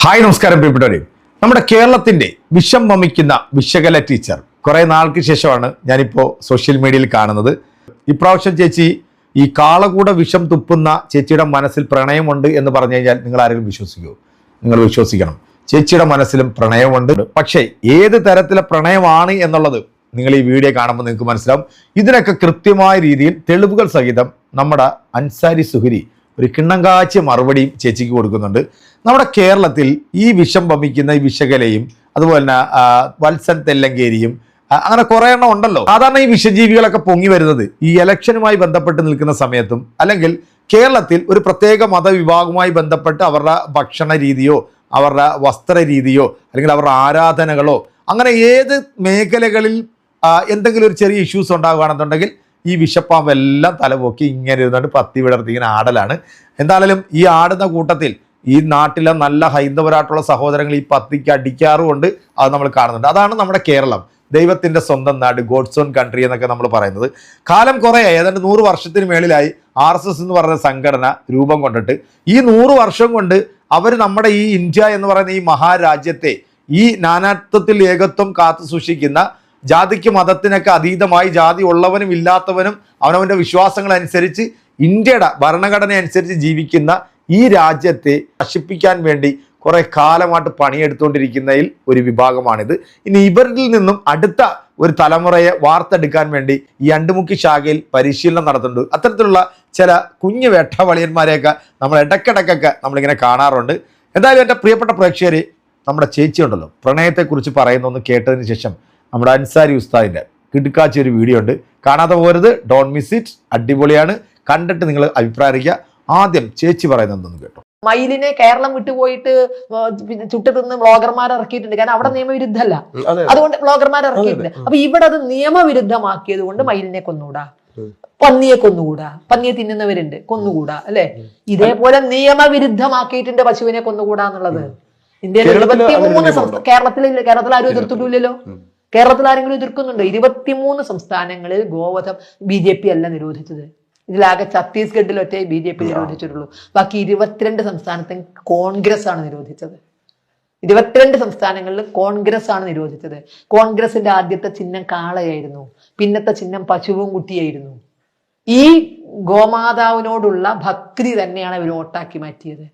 Hi നമസ്കാരം പ്രിയപ്പെട്ടവരെ. നമ്മുടെ കേരളത്തിന്റെ വിഷം വമിക്കുന്ന വിശകല ടീച്ചർ കുറെ നാൾക്ക് ശേഷമാണ് ഞാനിപ്പോൾ സോഷ്യൽ മീഡിയയിൽ കാണുന്നത്. ഇപ്രാവശ്യം ചേച്ചി ഈ കാളകൂട വിഷം തുപ്പുന്ന ചേച്ചിയുടെ മനസ്സിൽ പ്രണയമുണ്ട് എന്ന് പറഞ്ഞു കഴിഞ്ഞാൽ നിങ്ങൾ ആരെങ്കിലും വിശ്വസിക്കുമോ? നിങ്ങൾ വിശ്വസിക്കണം, ചേച്ചിയുടെ മനസ്സിലും പ്രണയമുണ്ട്. പക്ഷേ ഏത് തരത്തിലെ പ്രണയമാണ് എന്നുള്ളത് നിങ്ങൾ ഈ വീഡിയോ കാണുമ്പോൾ നിങ്ങൾക്ക് മനസ്സിലാവും. ഇതിനൊക്കെ കൃത്യമായ രീതിയിൽ തെളിവുകൾ സഹിതം നമ്മുടെ അൻസാരി സുഹരി ഒരു കിണ്ണം കാച്ചിയ മറുപടിയും ചേച്ചിക്ക് കൊടുക്കുന്നുണ്ട്. നമ്മുടെ കേരളത്തിൽ ഈ വിഷം വമിക്കുന്ന ഈ വിശകലയും അതുപോലെ തന്നെ വത്സൻ തെല്ലങ്കേരിയും അങ്ങനെ കുറേ എണ്ണം ഉണ്ടല്ലോ. സാധാരണ ഈ വിഷജീവികളൊക്കെ പൊങ്ങി വരുന്നത് ഈ ഇലക്ഷനുമായി ബന്ധപ്പെട്ട് നിൽക്കുന്ന സമയത്തും അല്ലെങ്കിൽ കേരളത്തിൽ ഒരു പ്രത്യേക മതവിഭാഗവുമായി ബന്ധപ്പെട്ട് അവരുടെ ഭക്ഷണ രീതിയോ അവരുടെ വസ്ത്ര രീതിയോ അല്ലെങ്കിൽ അവരുടെ ആരാധനകളോ അങ്ങനെ ഏത് മേഖലകളിൽ എന്തെങ്കിലും ഒരു ചെറിയ ഇഷ്യൂസ് ഉണ്ടാകുകയാണെന്നുണ്ടെങ്കിൽ ഈ വിഷപ്പാമ്പെല്ലാം തലപൊക്കി ഇങ്ങനെ ഇരുന്നിട്ട് പത്തി വിടർത്തി ഇങ്ങനെ ആടലാണ്. എന്തായാലും ഈ ആടുന്ന കൂട്ടത്തിൽ ഈ നാട്ടിലെ നല്ല ഹൈന്ദവരായിട്ടുള്ള സഹോദരങ്ങൾ ഈ പത്തിക്ക് അടിക്കാറുമുണ്ട്. അത് നമ്മൾ കാണുന്നുണ്ട്. അതാണ് നമ്മുടെ കേരളം, ദൈവത്തിൻ്റെ സ്വന്തം നാട്, ഗോഡ്സ് ഓൺ കൺട്രി എന്നൊക്കെ നമ്മൾ പറയുന്നത്. കാലം കുറേ ഏതാണ്ട് 100 വർഷത്തിന് മേളിലായി RSS എന്ന് പറയുന്ന സംഘടന രൂപം കൊണ്ടിട്ട് ഈ 100 വർഷം കൊണ്ട് അവർ നമ്മുടെ ഈ ഇന്ത്യ എന്ന് പറയുന്ന ഈ മഹാരാജ്യത്തെ ഈ നാനാത്വത്തിൽ ഏകത്വം കാത്തു സൂക്ഷിക്കുന്ന ജാതിക്ക് മതത്തിനൊക്കെ അതീതമായി ജാതി ഉള്ളവനും ഇല്ലാത്തവനും അവനവൻ്റെ വിശ്വാസങ്ങളനുസരിച്ച് ഇന്ത്യയുടെ ഭരണഘടന അനുസരിച്ച് ജീവിക്കുന്ന ഈ രാജ്യത്തെ നശിപ്പിക്കാൻ വേണ്ടി കുറെ കാലമായിട്ട് പണിയെടുത്തുകൊണ്ടിരിക്കുന്നതിൽ ഒരു വിഭാഗമാണിത്. ഇനി ഇവരിൽ നിന്നും അടുത്ത ഒരു തലമുറയെ വാർത്തെടുക്കാൻ വേണ്ടി ഈ അണ്ടുമുക്കി ശാഖയിൽ പരിശീലനം നടത്തുന്നുണ്ട്. അത്തരത്തിലുള്ള ചില കുഞ്ഞു വേട്ടവളിയന്മാരെയൊക്കെ നമ്മൾ ഇടയ്ക്കിടയ്ക്കൊക്കെ നമ്മളിങ്ങനെ കാണാറുണ്ട്. എന്തായാലും എൻ്റെ പ്രിയപ്പെട്ട പ്രേക്ഷകരെ, നമ്മുടെ ചേച്ചി ഉണ്ടല്ലോ പ്രണയത്തെക്കുറിച്ച് പറയുന്നൊന്ന് കേട്ടതിന് ശേഷം നമ്മുടെ അൻസാരി ഉസ്താദിൻ്റെ കിടുക്കാച്ചി ഒരു വീഡിയോ ഉണ്ട്, കാണാതെ പോരുത്, ഡോണ്ട് മിസ് ഇറ്റ്. അടിപൊളിയാണ്, കണ്ടിട്ട് നിങ്ങൾ അഭിപ്രായം അറിയിക്കുക. ആദ്യം ചേച്ചി പറയുന്നത് എന്തെന്ന് കേട്ടോ. മയിലിനെ കേരളം വിട്ടുപോയിട്ട് ചുട്ടു തിന്ന് വ്ളോഗർമാർ ഇറക്കിയിട്ടുണ്ട്. കാരണം അവിടെ നിയമവിരുദ്ധമല്ല, അതുകൊണ്ട് വ്ളോഗർമാർ ഇറക്കിയിട്ടുണ്ട്. അപ്പൊ ഇവിടെ അത് നിയമവിരുദ്ധമാക്കിയത് കൊണ്ട് മയിലിനെ കൊന്നുകൂടാ, പന്നിയെ കൊന്നുകൂടാ, പന്നിയെ തിന്നുന്നവരുണ്ട് കൊന്നുകൂടാ, അല്ലെ? ഇതേപോലെ നിയമവിരുദ്ധമാക്കിയിട്ടുണ്ട് പശുവിനെ കൊന്നുകൂടാ എന്നുള്ളത്. ഇന്ത്യയിൽ 23 കേരളത്തിൽ ആരും എതിർത്തിട്ടില്ലല്ലോ. കേരളത്തിൽ ആരെങ്കിലും എതിർക്കുന്നുണ്ടോ? 23 സംസ്ഥാനങ്ങളിൽ ഗോവധം BJP അല്ല നിരോധിച്ചത്. ഇതിലാകെ ഛത്തീസ്ഗഡിൽ ഒറ്റ BJP നിരോധിച്ചിട്ടുള്ളൂ. ബാക്കി 22 സംസ്ഥാനത്തും കോൺഗ്രസ് ആണ് നിരോധിച്ചത്. 22 സംസ്ഥാനങ്ങളിൽ കോൺഗ്രസ് ആണ് നിരോധിച്ചത്. കോൺഗ്രസിന്റെ ആദ്യത്തെ ചിഹ്നം കാളയായിരുന്നു, പിന്നത്തെ ചിഹ്നം പശുവും കുട്ടിയായിരുന്നു. ഈ ഗോമാതാവിനോടുള്ള ഭക്തി തന്നെയാണ് അവർ വോട്ടാക്കി മാറ്റിയത്.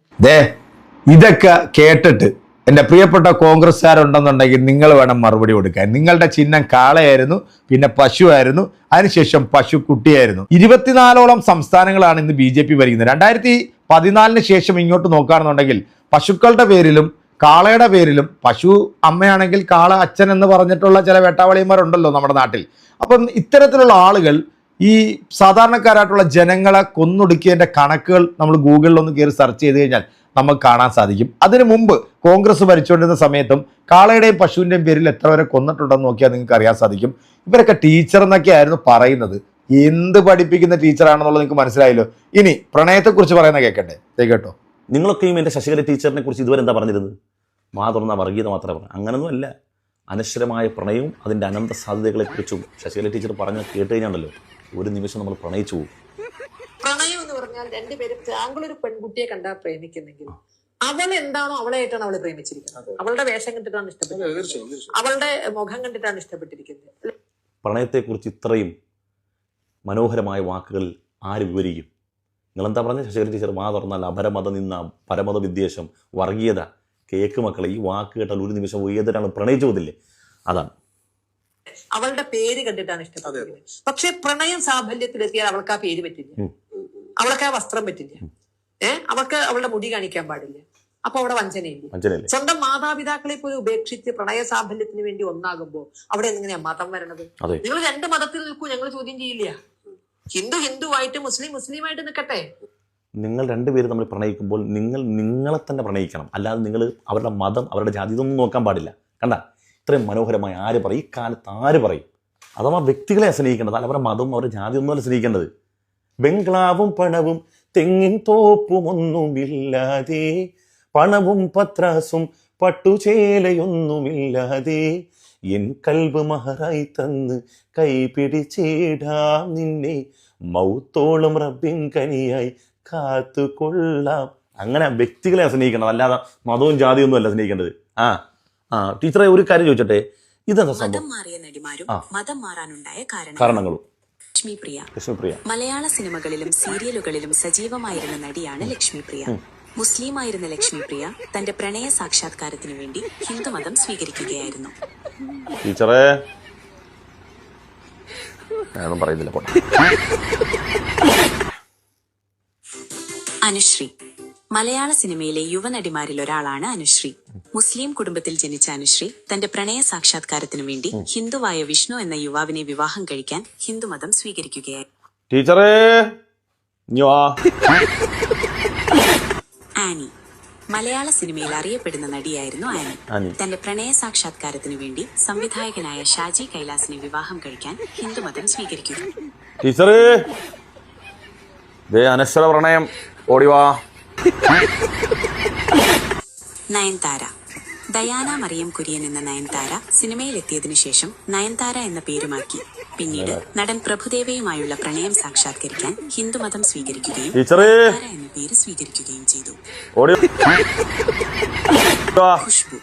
ഇതൊക്കെ കേട്ടിട്ട് എൻ്റെ പ്രിയപ്പെട്ട കോൺഗ്രസ്സുകാരുണ്ടെന്നുണ്ടെങ്കിൽ നിങ്ങൾ വേണം മറുപടി കൊടുക്കാൻ. നിങ്ങളുടെ ചിഹ്നം കാളയായിരുന്നു, പിന്നെ പശുവായിരുന്നു, അതിനുശേഷം പശുക്കുട്ടിയായിരുന്നു. 24ഓളം സംസ്ഥാനങ്ങളാണ് ഇന്ന് BJP ഭരിക്കുന്നത്. 2014 ശേഷം ഇങ്ങോട്ട് നോക്കുകയാണെന്നുണ്ടെങ്കിൽ പശുക്കളുടെ പേരിലും കാളയുടെ പേരിലും, പശു അമ്മയാണെങ്കിൽ കാള അച്ഛൻ എന്ന് പറഞ്ഞിട്ടുള്ള ചില വേട്ടാവളിയന്മാരുണ്ടല്ലോ നമ്മുടെ നാട്ടിൽ. അപ്പം ഇത്തരത്തിലുള്ള ആളുകൾ ഈ സാധാരണക്കാരായിട്ടുള്ള ജനങ്ങളെ കൊന്നൊടുക്കിയതിൻ്റെ കണക്കുകൾ നമ്മൾ ഗൂഗിളിലൊന്ന് കയറി സെർച്ച് ചെയ്ത് കഴിഞ്ഞാൽ നമുക്ക് കാണാൻ സാധിക്കും. അതിനു മുമ്പ് കോൺഗ്രസ് ഭരിച്ചുകൊണ്ടിരുന്ന സമയത്തും കാളയുടെയും പശുവിൻ്റെയും പേരിൽ എത്ര വരെ കൊന്നിട്ടുണ്ടെന്ന് നോക്കിയാൽ നിങ്ങൾക്ക് അറിയാൻ സാധിക്കും. ഇവരൊക്കെ ടീച്ചർ എന്നൊക്കെ ആയിരുന്നു പറയുന്നത്. എന്ത് പഠിപ്പിക്കുന്ന ടീച്ചറാണെന്നുള്ളത് നിങ്ങൾക്ക് മനസ്സിലായല്ലോ. ഇനി പ്രണയത്തെക്കുറിച്ച് പറയുന്ന കേൾക്കട്ടെ, കേട്ടോ. നിങ്ങളൊക്കെയും എൻ്റെ ശശികല ടീച്ചറിനെ കുറിച്ച് ഇതുവരെ എന്താ പറഞ്ഞിരുന്നത്? തുറന്ന വർഗീയത മാത്രമേ പറഞ്ഞു. അങ്ങനൊന്നും അല്ല. അനശ്വരമായ പ്രണയവും അതിൻ്റെ അനന്ത സാധ്യതകളെക്കുറിച്ചും ശശികല ടീച്ചർ പറഞ്ഞ് കേട്ട് കഴിഞ്ഞാണ്ടല്ലോ ഒരു നിമിഷം നമ്മൾ പ്രണയിച്ചു പോകും. പ്രണയം എന്ന് പറഞ്ഞാൽ രണ്ടുപേരും, താങ്കളൊരു പെൺകുട്ടിയെ കണ്ടാൽ പ്രേമിക്കുന്നെങ്കിൽ അവൾ എന്താണോ അവളായിട്ടാണ് അവളെ പ്രേമിച്ചിരിക്കുന്നത്. അവളുടെ വേഷം കണ്ടിട്ടാണ് ഇഷ്ടപ്പെട്ടത്, അവളുടെ മുഖം കണ്ടിട്ടാണ് ഇഷ്ടപ്പെട്ടിരിക്കുന്നത്. പ്രണയത്തെക്കുറിച്ച് ഇത്രയും മനോഹരമായ വാക്കുകൾ ആര് വിവരിക്കും? നിങ്ങളെന്താ പറഞ്ഞത്? ശശികല ടീച്ചർ തുറന്നാൽ അപരമത നിന്ന പരമത വിദ്വേഷം വർഗീയത. കേക്ക് മക്കളെ, ഈ വാക്ക് കേട്ടാൽ ഒരു നിമിഷം ഏതൊരാളും പ്രണയിച്ചു പോകില്ലേ? അതാണ്. അവളുടെ പേര് കണ്ടിട്ടാണ് ഇഷ്ടപ്പെട്ടത്. പക്ഷെ പ്രണയം സാഫല്യത്തിലെത്തിയാൽ അവൾക്ക് ആ പേര് പറ്റില്ല, അവൾക്ക് ആ വസ്ത്രം പറ്റില്ല, അവൾക്ക് അവളുടെ മുടി കാണിക്കാൻ പാടില്ല. അപ്പൊ അവിടെ വഞ്ചനയില്ല. സ്വന്തം മാതാപിതാക്കളെ പോലും ഉപേക്ഷിച്ച് പ്രണയ സാഫല്യത്തിന് വേണ്ടി ഒന്നാകുമ്പോ അവിടെ എങ്ങനെയാ മതം വരണത്? നിങ്ങൾ 2 മതത്തിൽ നിൽക്കൂ, ഞങ്ങൾ ചോദ്യം ചെയ്യില്ല. ഹിന്ദുവായിട്ട് മുസ്ലിമായിട്ട് നിൽക്കട്ടെ. നിങ്ങൾ രണ്ടുപേരും തമ്മിൽ പ്രണയിക്കുമ്പോൾ നിങ്ങളെ തന്നെ പ്രണയിക്കണം. അല്ലാതെ നിങ്ങൾ അവരുടെ മതം അവരുടെ ജാതി ഇതൊന്നും നോക്കാൻ പാടില്ല. കണ്ട, ഇത്രയും മനോഹരമായി ആര് പറയും? ഈ കാലത്ത് ആര് പറയും? അഥവാ വ്യക്തികളെ സ്നേഹിക്കേണ്ടത്, അല്ല അവരുടെ മതവും അവരുടെ ജാതി ഒന്നുമല്ല സ്നേഹിക്കേണ്ടത്. ബംഗ്ലാവും പണവും തെങ്ങിൻ തോപ്പും ഒന്നുമില്ലാതെ, പണവും പത്രാസും പട്ടുചേലയൊന്നുമില്ലാതെ, എൻ കൽബ് മഹറായി തന്ന് കൈ പിടിച്ചിടാം നിന്നെ, മൗത്തോളം റബ്ബിൻ കനിയായി കാത്തുകൊള്ളാം. അങ്ങനെ വ്യക്തികളെ സ്നേഹിക്കണം, അല്ലാതെ മതവും ജാതിയും ഒന്നും അല്ല സ്നേഹിക്കേണ്ടത്. ടീച്ചറെ ഒരു കാര്യം ചോദിച്ചോട്ടെ, ഇതെന്താ സംഭവം? മാറിയ നടിമാരും മതം മാറാനുണ്ടായ കാരണങ്ങളും. ലക്ഷ്മിപ്രിയ മലയാള സിനിമകളിലും സീരിയലുകളിലും സജീവമായിരുന്ന നടിയാണ് ലക്ഷ്മിപ്രിയ. മുസ്ലിമായിരുന്ന ലക്ഷ്മിപ്രിയ തന്റെ പ്രണയ സാക്ഷാത്കാരത്തിനു വേണ്ടി ഹിന്ദുമതം സ്വീകരിക്കുകയായിരുന്നു. ടീച്ചറെ ഞാനൊന്നും പറയുന്നില്ല. അനുശ്രീ മലയാള സിനിമയിലെ യുവനടിമാരിൽ ഒരാളാണ് അനുശ്രീ. മുസ്ലിം കുടുംബത്തിൽ ജനിച്ച അനുശ്രീ തന്റെ പ്രണയ സാക്ഷാത്കാരത്തിനു വേണ്ടി ഹിന്ദുവായ വിഷ്ണു എന്ന യുവാവിനെ വിവാഹം കഴിക്കാൻ ഹിന്ദുമതം സ്വീകരിക്കുകയായി. ടീച്ചറേ ആനി മലയാള സിനിമയിൽ അറിയപ്പെടുന്ന നടിയായിരുന്നു ആനി. തന്റെ പ്രണയ സാക്ഷാത്കാരത്തിനു വേണ്ടി സംവിധായകനായ ഷാജി കൈലാസിനെ വിവാഹം കഴിക്കാൻ ഹിന്ദുമതം സ്വീകരിക്കുക. ടീച്ചറേ അനശ്വര പ്രണയം ഓടിവാ. നയൻതാര ഡയാന മറിയം കുര്യൻ എന്ന നയൻതാര സിനിമയിലെത്തിയതിനു ശേഷം നയൻതാര എന്ന പേരുമാക്കി. പിന്നീട് നടൻ പ്രഭുദേവയുമായുള്ള പ്രണയം സാക്ഷാത്കരിക്കാൻ ഹിന്ദുമതം സ്വീകരിക്കുകയും നയൻതാര എന്ന പേര് സ്വീകരിക്കുകയും ചെയ്തു. ഖുഷ്ബു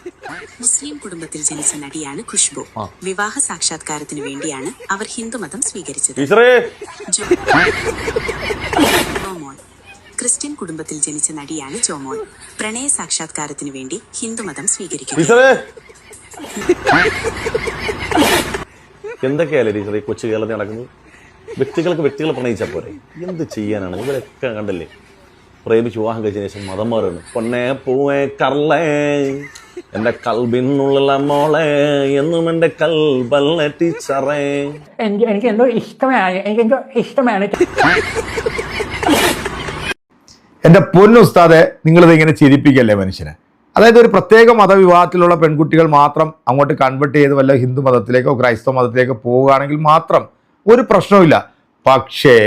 മുസ്ലിം കുടുംബത്തിൽ ജനിച്ച നടിയാണ് ഖുഷ്ബു. വിവാഹ സാക്ഷാത്കാരത്തിനു വേണ്ടിയാണ് അവർ ഹിന്ദുമതം സ്വീകരിച്ചത്. ജോമോൾ ക്രിസ്ത്യൻ കുടുംബത്തിൽ ജനിച്ച നടിയാണ് ജോമോൾ. പ്രണയ സാക്ഷാത്കാരത്തിനു വേണ്ടി ഹിന്ദുമതം സ്വീകരിക്കുന്നു. എന്തൊക്കെയല്ലേ ടീച്ചർ ഈ കൊച്ചു കേരളത്തിൽ നടക്കുന്നത്? വ്യക്തികളെ പ്രണയിച്ചാൽ പോരെ, എന്ത് ചെയ്യാനാണ്? ഇവരൊക്കെ കണ്ടല്ലേ പ്രേമിച്ച് വിവാഹം കഴിച്ചതിന് ശേഷം മതം മാറാണ്. പൊന്നെ പൂവേ കർളേ എന്റെ കൽബിനുള്ള മോളെ എന്നും എന്റെ കൽബല്ല ടീച്ചറേ. എനിക്ക് എന്തോ ഇഷ്ടമാണ്. എൻ്റെ പൊന്നുസ്താദെ, നിങ്ങളിത് ഇങ്ങനെ ചിരിപ്പിക്കല്ലേ മനുഷ്യനെ? അതായത് ഒരു പ്രത്യേക മതവിഭാഗത്തിലുള്ള പെൺകുട്ടികൾ മാത്രം അങ്ങോട്ട് കൺവെർട്ട് ചെയ്ത് വല്ല ഹിന്ദു മതത്തിലേക്കോ ക്രൈസ്തവ മതത്തിലേക്കോ പോവുകയാണെങ്കിൽ മാത്രം ഒരു പ്രശ്നവുമില്ല. പക്ഷേ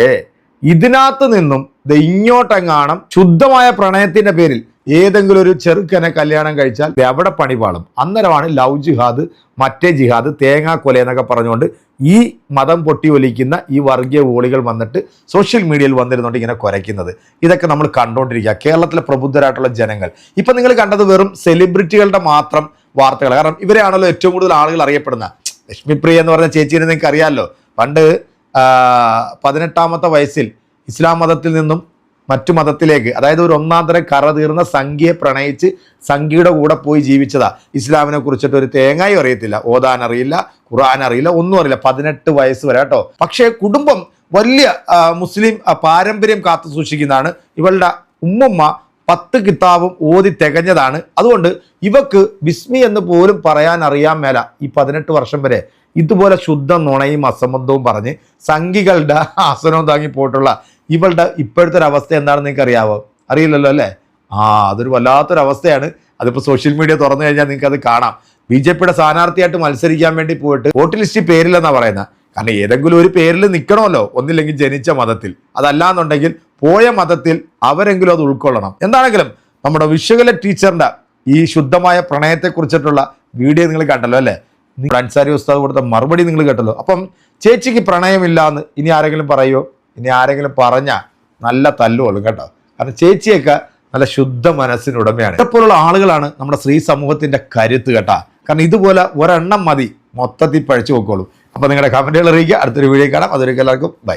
ഇതിനകത്ത് നിന്നും ഇങ്ങോട്ടെങ്ങാണം ശുദ്ധമായ പ്രണയത്തിന്റെ പേരിൽ ഏതെങ്കിലും ഒരു ചെറുക്കനെ കല്യാണം കഴിച്ചാൽ എവിടെ പണിപാളും. അന്നേരമാണ് ലവ് ജിഹാദ്, മറ്റേ ജിഹാദ്, തേങ്ങാക്കൊല എന്നൊക്കെ പറഞ്ഞുകൊണ്ട് ഈ മതം പൊട്ടി ഒലിക്കുന്ന ഈ വർഗീയ വോളികൾ വന്നിട്ട് സോഷ്യൽ മീഡിയയിൽ വന്നിരുന്നുകൊണ്ട് ഇങ്ങനെ കുരയ്ക്കുന്നത്. ഇതൊക്കെ നമ്മൾ കണ്ടുകൊണ്ടിരിക്കുക, കേരളത്തിലെ പ്രബുദ്ധരായിട്ടുള്ള ജനങ്ങൾ. ഇപ്പം നിങ്ങൾ കണ്ടത് വെറും സെലിബ്രിറ്റികളുടെ മാത്രം വാർത്തകൾ. കാരണം ഇവരെയാണല്ലോ ഏറ്റവും കൂടുതൽ ആളുകൾ അറിയപ്പെടുന്ന. ലക്ഷ്മിപ്രിയ എന്ന് പറഞ്ഞ ചേച്ചീനെ നിങ്ങൾക്ക് അറിയാമല്ലോ. പണ്ട് 18ാമത്തെ വയസ്സിൽ ഇസ്ലാം മതത്തിൽ നിന്നും മറ്റു മതത്തിലേക്ക്, അതായത് ഒരു ഒന്നാന്തരം കറ തീർന്ന സംഖ്യയെ പ്രണയിച്ച് സംഖ്യയുടെ കൂടെ പോയി ജീവിച്ചതാ. ഇസ്ലാമിനെ കുറിച്ചിട്ട് ഒരു തേങ്ങായും അറിയത്തില്ല, ഓതാൻ അറിയില്ല, ഖുർആൻ അറിയില്ല, ഒന്നും അറിയില്ല. 18 വയസ്സ് വരെ കേട്ടോ. പക്ഷേ കുടുംബം വലിയ മുസ്ലിം പാരമ്പര്യം കാത്തു സൂക്ഷിക്കുന്നതാണ്. ഇവളുടെ ഉമ്മുമ്മ 10 കിതാബും ഓതി തികഞ്ഞതാണ്. അതുകൊണ്ട് ഇവക്ക് ബിസ്മി എന്ന് പോലും പറയാൻ അറിയാൻ മേല. ഈ 18 വർഷം വരെ ഇതുപോലെ ശുദ്ധ നുണയും അസംബന്ധവും പറഞ്ഞ് സംഘികളുടെ ആസനവും താങ്ങി പോയിട്ടുള്ള ഇവളുടെ ഇപ്പോഴത്തെ ഒരു അവസ്ഥ എന്താണെന്ന് നിങ്ങൾക്ക് അറിയാവോ? അറിയില്ലല്ലോ അല്ലേ? അതൊരു വല്ലാത്തൊരവസ്ഥയാണ്. അതിപ്പോൾ സോഷ്യൽ മീഡിയ തുറന്നു കഴിഞ്ഞാൽ നിങ്ങൾക്ക് അത് കാണാം. BJPയുടെ സ്ഥാനാർത്ഥിയായിട്ട് മത്സരിക്കാൻ വേണ്ടി പോയിട്ട് വോട്ട് ലിസ്റ്റ് പേരില്ലെന്നാണ് പറയുന്നത്. കാരണം ഏതെങ്കിലും ഒരു പേരിൽ നിൽക്കണമല്ലോ, ഒന്നില്ലെങ്കിൽ ജനിച്ച മതത്തിൽ, അതല്ലാന്നുണ്ടെങ്കിൽ പോയ മതത്തിൽ അവരെങ്കിലും അത് ഉൾക്കൊള്ളണം. എന്താണെങ്കിലും നമ്മുടെ വിശ്വകല ടീച്ചറിൻ്റെ ഈ ശുദ്ധമായ പ്രണയത്തെക്കുറിച്ചിട്ടുള്ള വീഡിയോ നിങ്ങൾ കണ്ടല്ലോ അല്ലേ? അൻസാരി ഉസ്താദ് കൊടുത്ത മറുപടി നിങ്ങൾ കേട്ടല്ലോ. അപ്പം ചേച്ചിക്ക് പ്രണയമില്ല എന്ന് ഇനി ആരെങ്കിലും പറയുമോ? ഇനി ആരെങ്കിലും പറഞ്ഞാൽ നല്ല തല്ലുകൊള്ളും കേട്ടോ. കാരണം ചേച്ചിയൊക്കെ നല്ല ശുദ്ധ മനസ്സിനുടമയാണ്. ഇതേപോലുള്ള ആളുകളാണ് നമ്മുടെ സ്ത്രീ സമൂഹത്തിന്റെ കരുത്ത് കേട്ടാ. കാരണം ഇതുപോലെ ഒരെണ്ണം മതി മൊത്തത്തിൽ പഴിച്ചു നോക്കോളൂ. അപ്പോൾ നിങ്ങളുടെ കമന്റുകൾ അറിയിക്കുക. അടുത്തൊരു വീഡിയോ കാണാം. അതൊരു എല്ലാവർക്കും ബൈ.